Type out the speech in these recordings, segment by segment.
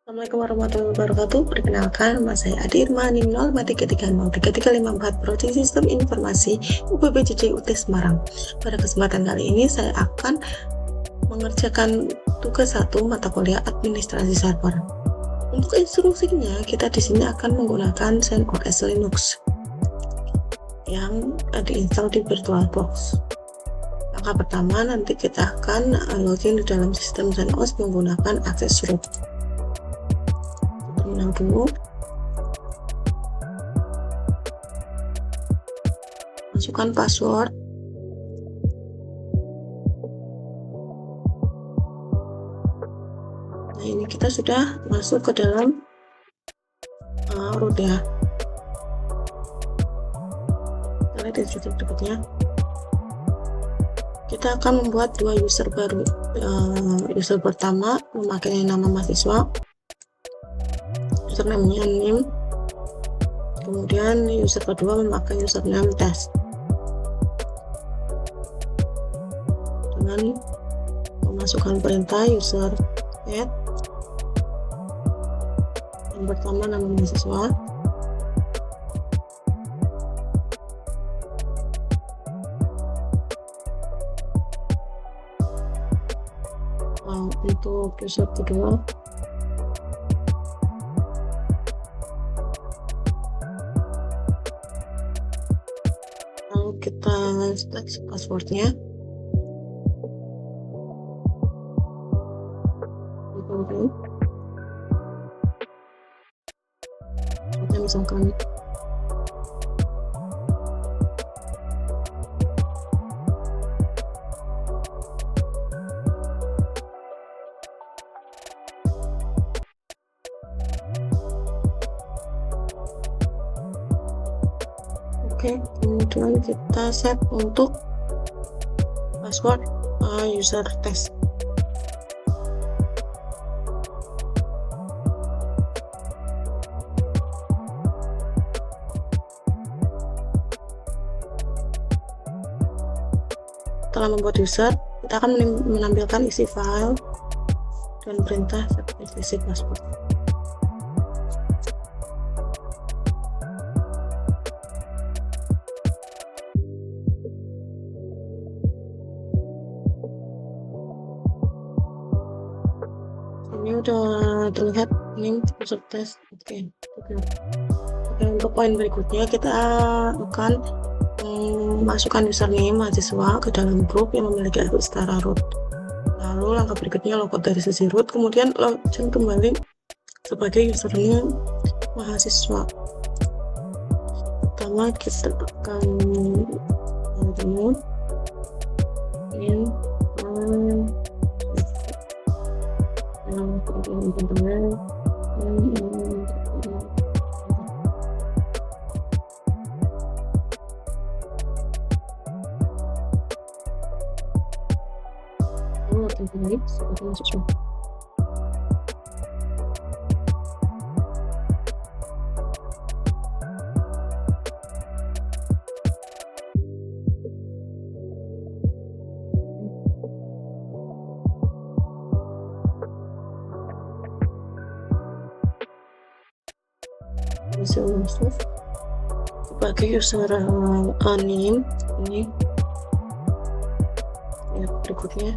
Assalamualaikum warahmatullahi wabarakatuh. Perkenalkan, nama saya Adi Irma, NIM 053303354, Prodi Sistem Informasi UPBJJ UT Semarang. Pada kesempatan kali ini saya akan mengerjakan tugas 1 mata kuliah administrasi server. Untuk instruksinya, kita di sini akan menggunakan CentOS Linux yang diinstal di VirtualBox. Langkah pertama, nanti kita akan login di dalam sistem CentOS menggunakan akses root. Terminal dulu, masukkan password, nah ini kita sudah masuk ke dalam root ya. Kita lihat di titik berikutnya, kita akan membuat 2 user baru. User pertama memakai nama mahasiswa, username-nya NIM, kemudian user kedua memakai username tes. Dengan memasukkan perintah user add, yang pertama nama mahasiswa, untuk user kedua kita seleksi passwordnya, kita misalkan kemudian kita set untuk password user test. Setelah membuat user, kita akan menampilkan isi file dan perintah isi password. Ini udah terlihat ini user test. Oke, untuk poin berikutnya kita akan masukkan username mahasiswa ke dalam grup yang memiliki akun setara root. Lalu langkah berikutnya logout dari sisi root, kemudian login kembali sebagai username mahasiswa. Pertama kita akan download in sebagai mahasiswa. Bisa masuk sebagai user NIM ini ya. Berikutnya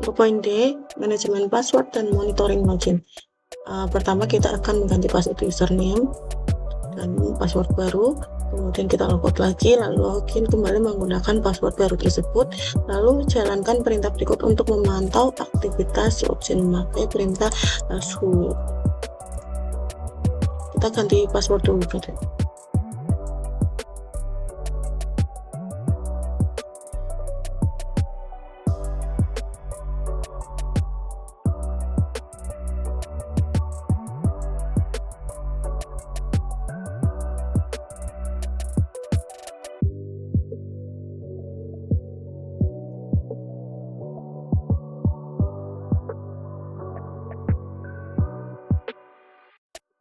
untuk poin D, manajemen password dan monitoring login. Pertama kita akan mengganti password username dan password baru, kemudian kita logout lagi, lalu login kembali menggunakan password baru tersebut, lalu jalankan perintah berikut untuk memantau aktivitas login memakai perintah sudo. Kita ganti password dulu berarti.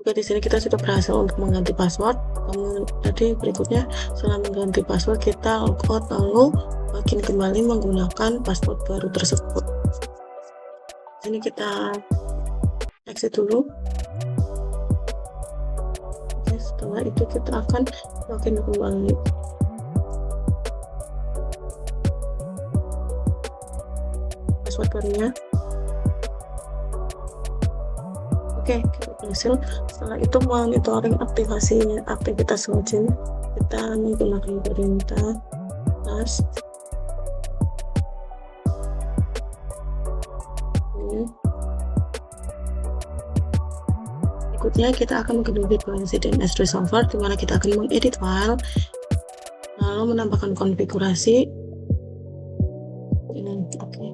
Oke, di sini kita sudah berhasil untuk mengganti password. Jadi berikutnya setelah mengganti password kita logout lalu login kembali menggunakan password baru tersebut. Ini kita exit dulu. Oke, setelah itu kita akan login kembali. Password barunya. Oke, kita berhasil. Setelah itu monitoring aktivasi aktivitas login, kita menggunakan perintah task. Berikutnya kita akan mengkonfigurasi DNS resolver, di mana kita akan mengedit file, lalu menambahkan konfigurasi. Ini oke.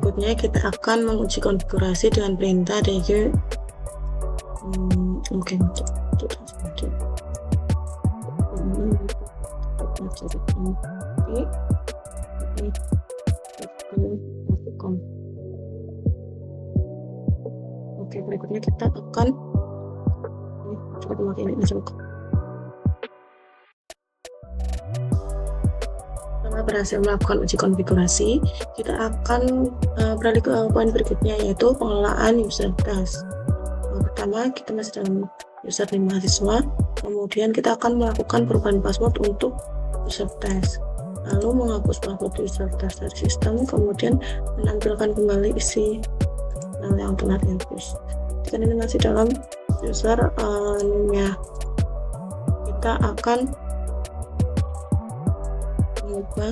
Berikutnya kita akan menguji konfigurasi dengan perintah dg Oke, berikutnya kita akan coba memakai ini aja. Berhasil melakukan uji konfigurasi, kita akan beralih ke poin berikutnya, yaitu pengelolaan user test. Pertama, kita masih dalam username mahasiswa, kemudian kita akan melakukan perubahan password untuk user test, lalu menghapus password user test dari sistem, kemudian menampilkan kembali isi yang telah dihapus. Jika ini masih dalam user name-nya, kita akan mengubah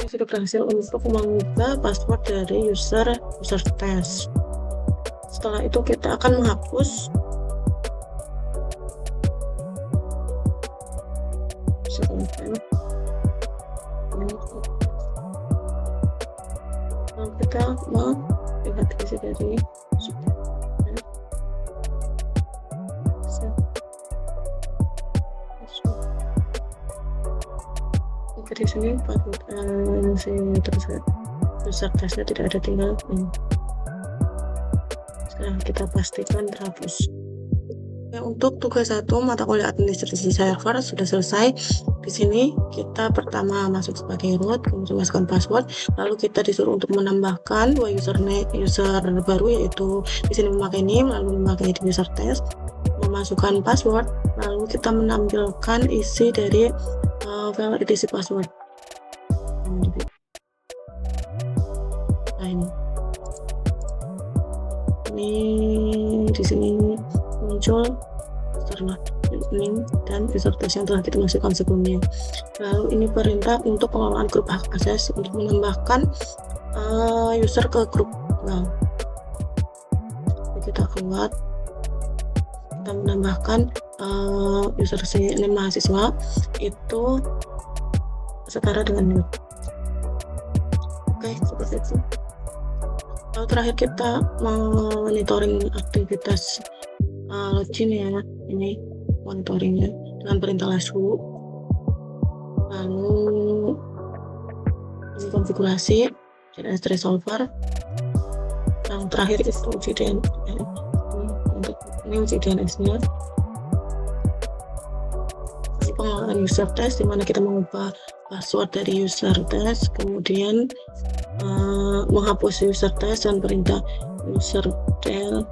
sudah berhasil untuk mengubah password dari user test. Setelah itu kita akan menghapus kita mau lihat isi dari di sini user testnya tidak ada, tinggal sekarang kita pastikan terhapus. Ya, untuk tugas 1 mata kuliah administrasi server sudah selesai. Di sini kita pertama masuk sebagai root, kemudian masukkan password, lalu kita disuruh untuk menambahkan 2 user baru, yaitu di sini memakai name, lalu memakai user test, memasukkan password, lalu kita menampilkan isi dari file edisi password. Nah, ini di sini muncul username dan user test yang telah kita masukkan sebelumnya. Lalu ini perintah untuk pengelolaan grup akses untuk menambahkan user ke grup. Nah, kita keluar, kita menambahkan user name mahasiswa itu setara dengan root. Oke, seperti itu. Lalu terakhir kita monitoring aktivitas login ya, ini monitoringnya dengan perintah lasu. Lalu ini konfigurasi DNS resolver. Yang terakhir itu uji DNS. Ini uji DNS-nya. Pengelolaan user test, dimana kita mengubah password dari user test, kemudian menghapus user test dan perintah user del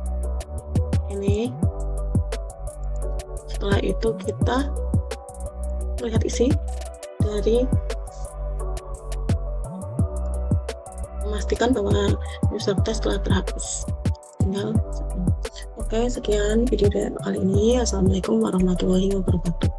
ini. Setelah itu kita melihat isi dari memastikan bahwa user test telah terhapus. Tinggal oke, sekian video kali ini. Assalamualaikum warahmatullahi wabarakatuh.